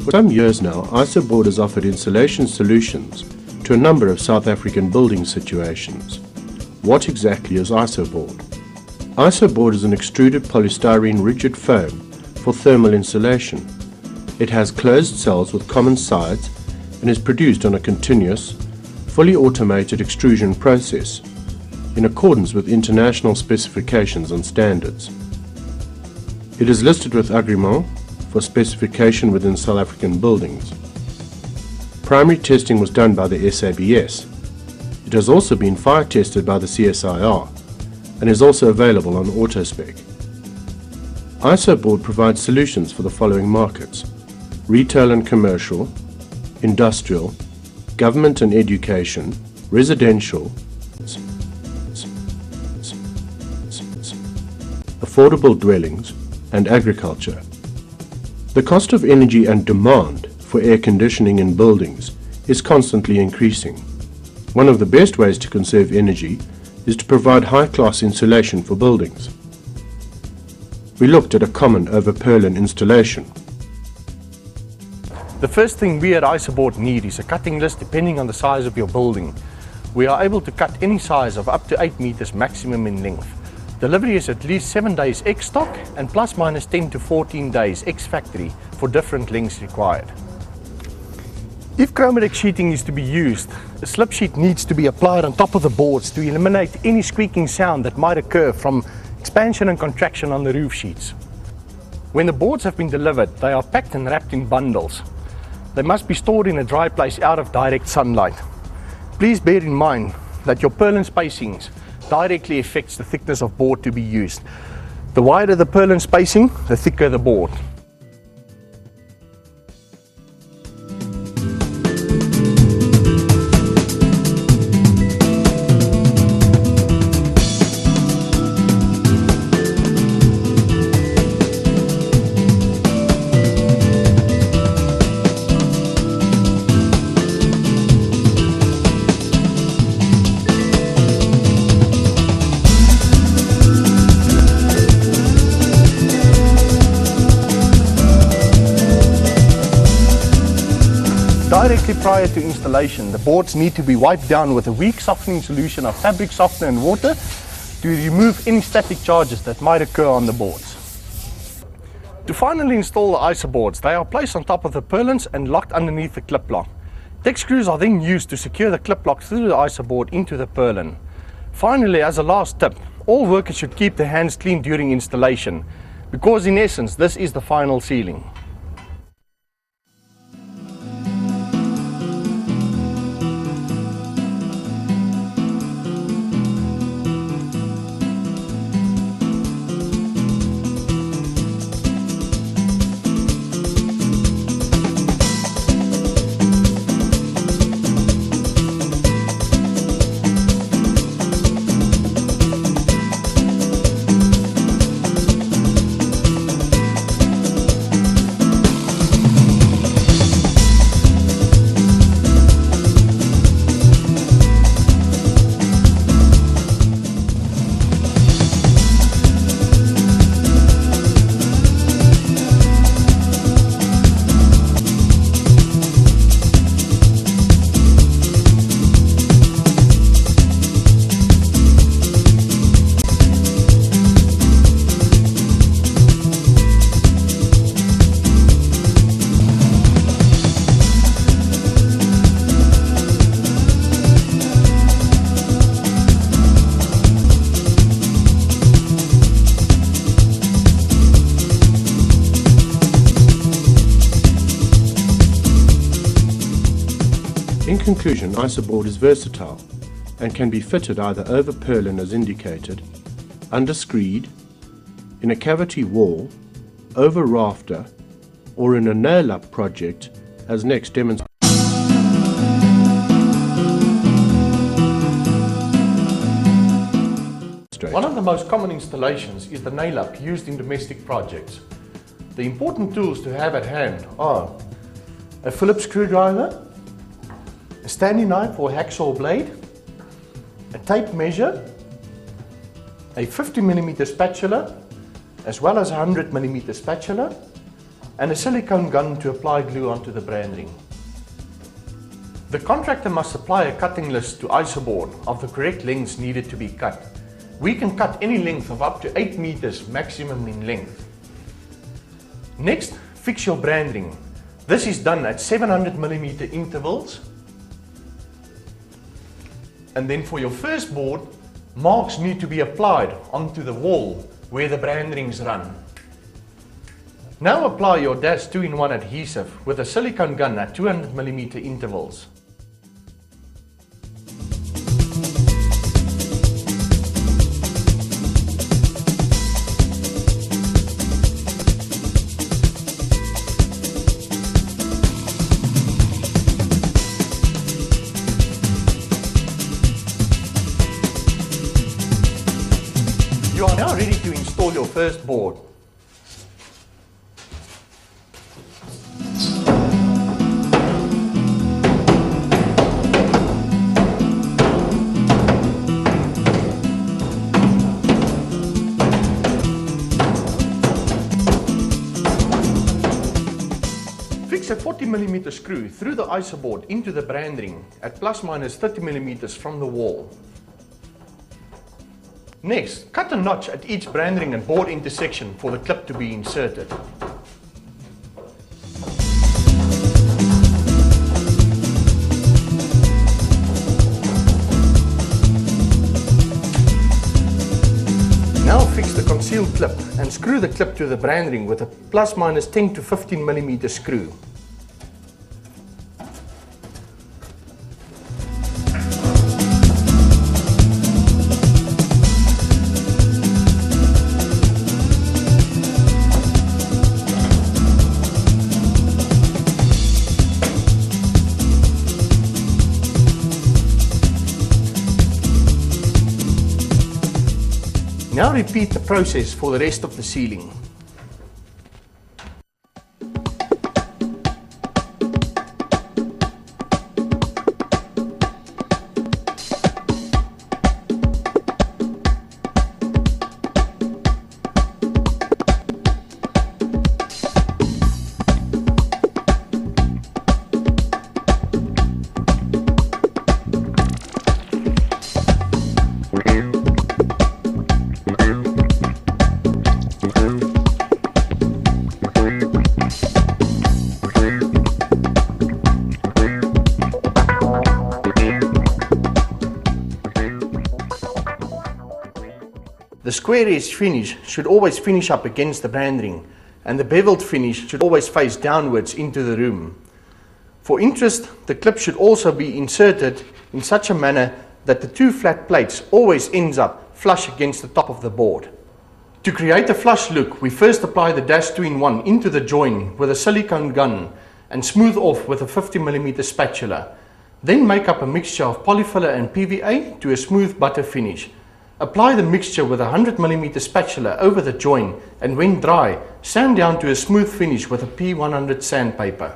For some years now, IsoBoard has offered insulation solutions to a number of South African building situations. What exactly is IsoBoard? IsoBoard is an extruded polystyrene rigid foam for thermal insulation. It has closed cells with common sides and is produced on a continuous, fully automated extrusion process in accordance with international specifications and standards. It is listed with agreement for specification within South African buildings. Primary testing was done by the SABS. It has also been fire tested by the CSIR and is also available on AutoSpec. IsoBoard provides solutions for the following markets: retail and commercial, industrial, government and education, residential, affordable dwellings, and agriculture. The cost of energy and demand for air conditioning in buildings is constantly increasing. One of the best ways to conserve energy is to provide high-class insulation for buildings. We looked at a common over-purlin installation. The first thing we at IsoBoard need is a cutting list depending on the size of your building. We are able to cut any size of up to 8 meters maximum in length. Delivery is at least 7 days ex-stock and plus minus 10 to 14 days ex-factory for different lengths required. If chromatic sheeting is to be used, a slip sheet needs to be applied on top of the boards to eliminate any squeaking sound that might occur from expansion and contraction on the roof sheets. When the boards have been delivered, they are packed and wrapped in bundles. They must be stored in a dry place out of direct sunlight. Please bear in mind that your purlin spacings directly affects the thickness of board to be used. The wider the purlin spacing, the thicker the board. Directly prior to installation, the boards need to be wiped down with a weak softening solution of fabric softener and water to remove any static charges that might occur on the boards. To finally install the IsoBoards, they are placed on top of the purlins and locked underneath the clip lock. Deck screws are then used to secure the clip lock through the IsoBoard into the purlin. Finally, as a last tip, all workers should keep their hands clean during installation, because in essence this is the final sealing. In conclusion, IsoBoard is versatile and can be fitted either over purlin as indicated, under screed, in a cavity wall, over rafter, or in a nail-up project as next demonstrated. One of the most common installations is the nail-up used in domestic projects. The important tools to have at hand are a Phillips screwdriver, a Stanley knife or hacksaw blade, a tape measure, a 50mm spatula, as well as a 100mm spatula, and a silicone gun to apply glue onto the brand ring. The contractor must supply a cutting list to IsoBoard of the correct lengths needed to be cut. We can cut any length of up to 8 meters maximum in length. Next, fix your brand ring. This is done at 700mm intervals. And then for your first board, marks need to be applied onto the wall where the brand rings run. Now apply your DAS 2-in-1 adhesive with a silicone gun at 200mm intervals. You are now ready to install your first board. Fix a 40mm screw through the IsoBoard into the brand ring at ± 30mm from the wall. Next, cut a notch at each brand ring and board intersection for the clip to be inserted. Now fix the concealed clip and screw the clip to the brand ring with a ± 10 to 15mm screw. Now repeat the process for the rest of the ceiling. The square edge finish should always finish up against the brand ring, and the beveled finish should always face downwards into the room. For interest, the clip should also be inserted in such a manner that the two flat plates always ends up flush against the top of the board. To create a flush look, we first apply the DAS 2-in-1 into the join with a silicone gun and smooth off with a 50mm spatula. Then make up a mixture of polyfiller and PVA to a smooth butter finish. Apply the mixture with a 100mm spatula over the join, and when dry, sand down to a smooth finish with a P100 sandpaper.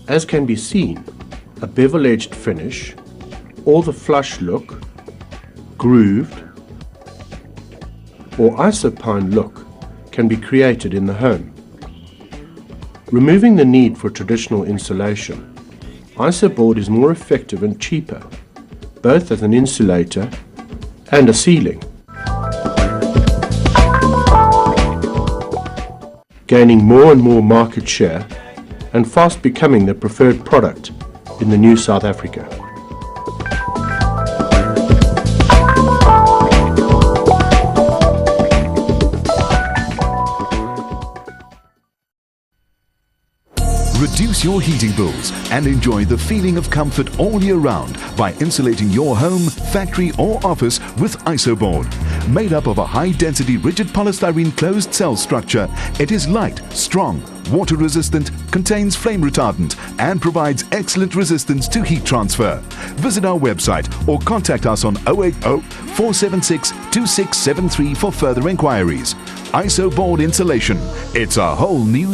As can be seen, a bevel-edged finish, or the flush look, grooved, or isopine look can be created in the home. Removing the need for traditional insulation, IsoBoard is more effective and cheaper, both as an insulator and a ceiling. gaining more and more market share and fast becoming the preferred product in the new South Africa. Reduce your heating bills and enjoy the feeling of comfort all year round by insulating your home, factory or office with IsoBoard. Made up of a high-density rigid polystyrene closed cell structure, it is light, strong, water-resistant, contains flame retardant and provides excellent resistance to heat transfer. Visit our website or contact us on 080 476 2673 for further inquiries. IsoBoard Insulation. It's a whole new